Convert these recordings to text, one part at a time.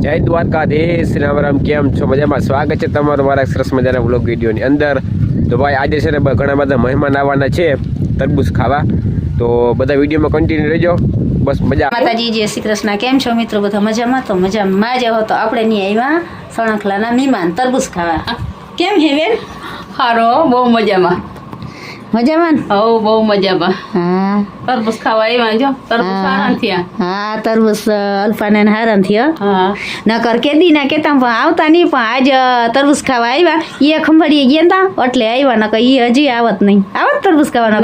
જય દ્વારકાધીશ રામ કેમ છો મજામાં? સ્વાગત છે તમારું મારા સરસ મજાના વ્લોગ વિડીયોની અંદર. તો ભાઈ આજે છે ને ઘણા બધા મહેમાન આવવાના છે તરબૂચ ખાવા, તો બધા વિડીયોમાં કન્ટિન્યુ રહેજો. બસ મજા. માતાજી જય શ્રી કૃષ્ણ. કેમ છો મિત્રો? બધા મજામાં? તો મજામાં જ હો. તો આપણે નહીં આવ્યા સણખલાના મહેમાન તરબૂચ ખાવા. કેમ હે બેન? હારો, બહુ મજામાં. મજામાં? હવ, બહુ મજામાં. હા, તરબૂચ ખાવા આવ્યા જો. તરબૂચ હારા થયા. હા, તરબૂચ અલ્ફાને હારા થયો. હા, નકર કેદી ના કેતા પણ આવતા નહીં, પણ આજ તરબૂચ ખાવા આવ્યા. એ ખંભાળીએ ગયા તા એટલે આવ્યા, નકર એ હજી આવત નહીં. આવત તરબૂચ ખાવાનો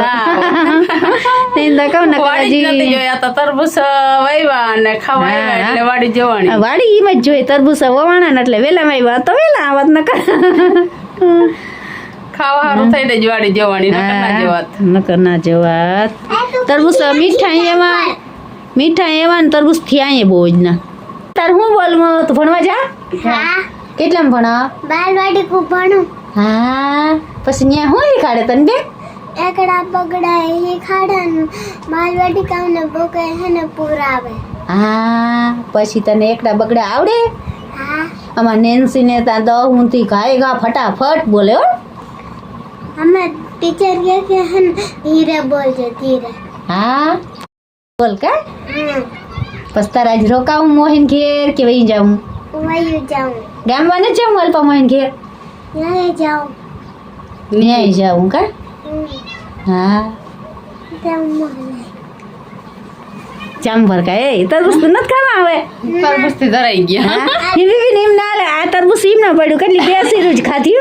જોયા તો તરબૂચ વાવ્યા અને ખાવા આવ્યા એટલે વાડી જવાની. વાડી એમ જ જોઈએ. તરબૂચ વવાણા ને એટલે વેલામાં આવ્યા તો વેલા આવત નકર ખાવા સારું થઈને જ વાડી જવાની. નકર ના જવાત. તરબૂચ મીઠા એવા ને તરબૂચ થયા બહુ જ ના. તાર હું બોલ તું ભણવા જા? હા. કેટલામાં ભણા? બાલવાડી ખૂબ ભણું. હા, પછી ન્યા હું શીખાડે તને બે? એકડા બગડા એ ખાડાનું બાલવાડી કામને બોકે હે ને પુરાવે. હા, પછી તને એકડા બગડા આવડે? હા. અમાર નેન્સી ને તા 10 ઊંથી ગાય ગા ફટાફટ બોલે હો. અમે ટીચર કે હે ને ધીરે બોલજો ધીરે. હા, બોલ કા. હા. પછી તારા જ રોકાવું મોહિન ઘેર કે વહી જાઉં? વયું જાઉં. ગામમાં ને જાઉં અલ્પા મોહિન ઘેર? ન્યાય જાઉં. ન્યાય જાઉં કા. હા, જામફળ કા એ તરબૂચ તો નથી ખાવા આવે. તરબૂચ થી ધરાઈ ગયા. એમ ના લે. આ તરબૂચ એમ ના પડ્યું. કેટલી 2 સીરું જ ખાધી.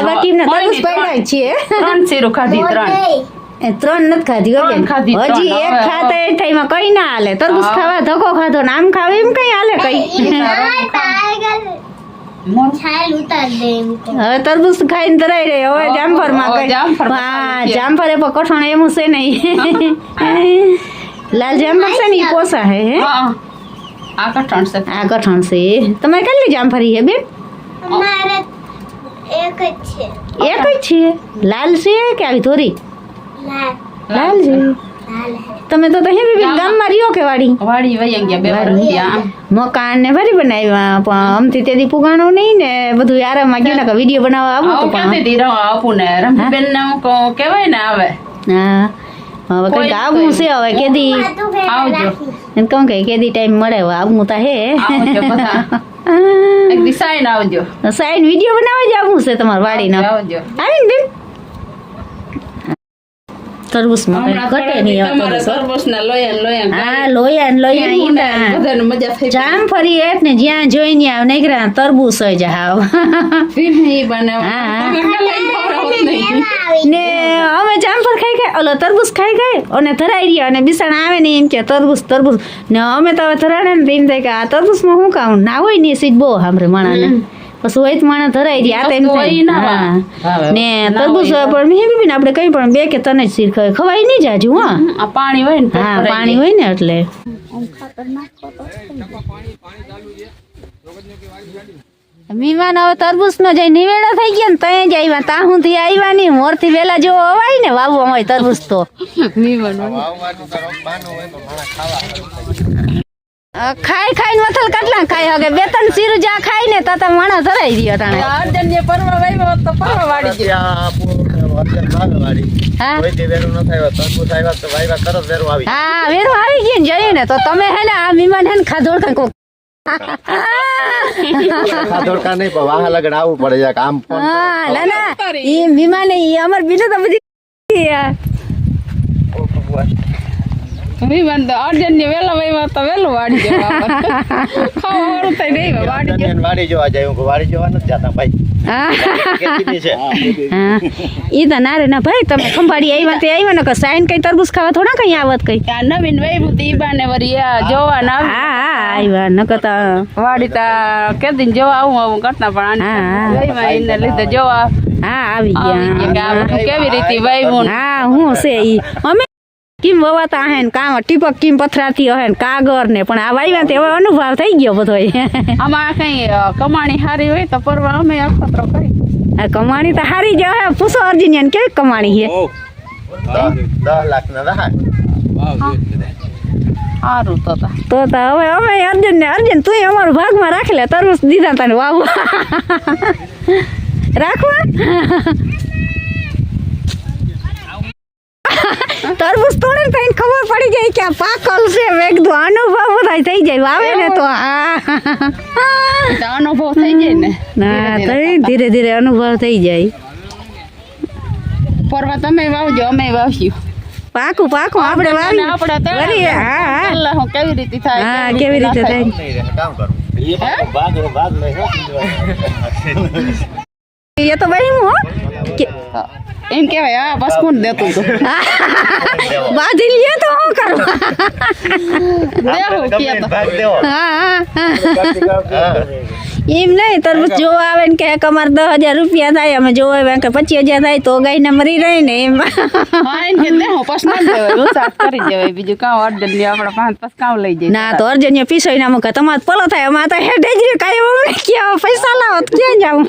બાકી એમના તરબૂચ પડ્યા છે. 3 શીરું ખાધી. 3 નથી ખાધી હો બેન. ખાધી, હજી 3 એક ખાતા એ ટાઈમમાં કઈ ના હાલે. તરબૂચ ખાવા ધક્કો ખાધો ને આમ ખાવે એમ કઈ હાલે કઈ. છાલ ઉતાર દે એમ તો. હવે તરબૂચ ખાઈને ધરાઈ રહે. હવે જામફળ માં કઈ. હા, જામફળ એ કઠણ એમ છે નહીં. લાલ જામફળ છે ને એ પોસા હે. આ કઠણ છે. આ કઠણ છે. તમારે કેટલી જામફળી હે બેન? અમારે એક જ છે. એક જ છે. લાલ છે કે આવી થોરી? લાલ છે. લાલ હે. તમે તો હે બેન ગામમાં રહ્યો કે વાડી? વાડી વહી ગયા 2 વર્ષ થયા. મકાન ને ભરી બનાવ્યા પણ અમથી તેથી પુગાણું નહીં ને બધું આરામમાં ગયું ને કે વિડીયો બનાવવા આવું તો પણ આપું ને રમબેન ને કેવાય ને આવે. હા, હવે કઈક આવવું છે. હવે કેદી આવજો. એમ કહું કે કેદી ટાઈમ મળે હવે આવવું તા હે. આવજો બધા. એક દી સાઈન આવજો. સાઈન વિડીયો બનાવવા જ આવવું છે તમારે વાડીનો. આવજો. આવી ને બેન તરબૂચમાં કઈ ઘટે નહીં. તમારે તરબૂચના લોયા. હા, લોયા ને લોયા ઈંડા. બધાને મજા થઈ. જામફળી એટ ને જ્યાં જોઈને આવ નીકળ્યા તરબૂચ જ હાવ. ઈ બનાવ. ને અમે જામફળ ખાઈ ખાઈ ઓલો તરબૂચ ખાઈ ખાઈ અને ધરાઈ રહ્યા અને બિસાણા આવે ને એમ કે તરબૂચ ને અમે તો હવે ધરાડે ને એમ થાય કે આ તરબૂચમાં શું કામ ના હોય ને સીધ બહુ સાંભળે માણાને. પછી હોય માણસ ધરાઈ રહ્યા આ ટાઈમ ને તરબૂચ પણ મેં બી આપણે કઈ પણ 2 કે 3 જ શીર ખવાય નહીં જાજુ. હા, આ પાણી હોય ને. હા, પાણી હોય ને એટલે મહેમાન હવે તરબૂચ નો જઈ નિવેડો થઈ ગયા ને ત્યાં જ આવ્યા. તાહું થી આવ્યા નહીં. મોર થી વેલા જેવો અવાય ને વાવવા હોય તરબૂચ તો ખાઈ ખાઈને મથલ કેટલા ખાઈ હવે 2-3 સીરું જા ખાઈ ને તાતા માણસ ધરાઈ રહ્યો તાણે. અર્જન જે પરવા વાવ્યો તો પરવા વાડી ગયા. હા, વેરો આવી ગયો ને જોયું ને તો તમે હે ને આ મહેમાન હે ને ખાધોડ કંઈક ખાધોડકા નહીં પણ વાહ લગન આવવું પડે છે કામ. હા, ના ના એ મહેમાન એ અમાર બીજું તો બધી વિમાન તો અર્જન ને વેલા વાવ્યો તો વેલું વાડી જવા. ખાવાનું થઈ નહીં વાડી વાડી જોવા જાય. હું વાડી જોવા નથી જતા ભાઈ. ઈ તો ના રે ના ભાઈ. તમે ખંભાળી આવ્યા તે આવ્યા ને કે સાઈન કઈ તરબૂચ ખાવા થોડા કઈ આવત કઈ. આ નવીન વાવ્યું તી બાને વરી જોવા ના. હા હા આવ્યા ન કતા વાડી તા કેદીન જોવા આવું કરતા પણ વાવ્યા એને લીધે જોવા. હા, આવી ગયા. કેવી રીતે વાવ્યું. હા, હું છે ઈ અમે કેમ વવાતા હે ને કામ ટીપક કેમ પથરાતી હે ને કાગર ને પણ આ વાવ્યા તે હવે અનુભવ થઈ ગયો બધો. આમાં કઈ કમાણી હારી હોય તો પરવા અમે અખતરો કરી. કમાણી તો હારી જ હે. પૂછો અર્જુનિયન કેવી કમાણી છે? 10 લાખ ના સારું તો તા. તો હવે અમે અર્જુન તું અમારું ભાગમાં રાખી લે તરબૂચ દીધા તને વાવવા રાખવા તરબૂચ તોડે ને તને ખબર પડી જાય કે આ પાકલ છે મેં કીધું અનુભવ બધા થઈ જાય વાવે ને તો તો અનુભવ થઈ જાય ને ના ધીરે ધીરે અનુભવ થઈ જાય પરવા તમે વાવજો અમે વાવશું પાકું આપણે વાવી આપણે વળી, હા. પહેલા હું કેવી રીતે થાય હા કેવી રીતે થાય કામ કરું ભાગ એ તો ભાઈ હું એમ કેવાય હા બસ કોણ દેતું તો બાંધી લે તો શું કરવા દેવું કે તો ભાગ દેવો હા એમ નહીં તરબૂચ જોવા આવે ને કે અમારે 10,000 રૂપિયા થાય અમે જોવા આવે કે 25,000 થાય તો ગાયને મરી રહી ને એમ હા એમ કે દેવું પછી ના દેવાય ઉત્સાહ કરી દેવાય બીજું કામ અર્જન લે આપણે પાંચ કામ લઈ જાય ના તો અર્જન્ય પીસોઈ ના મૂકે તમારે પલો થાય અમારે તો હેઠે જ કાંઈ અમને ક્યાં પૈસા લાવો તો ક્યાં જાઉં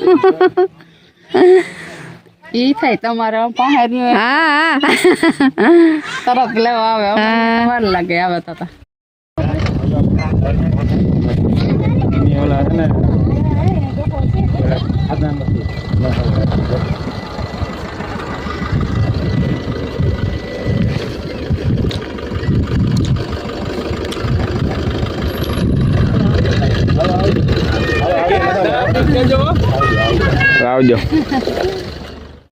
ઈ થાય તમારે પાસે હા તરત લેવા આવે હા. વાર લાગે આવે તો આવજો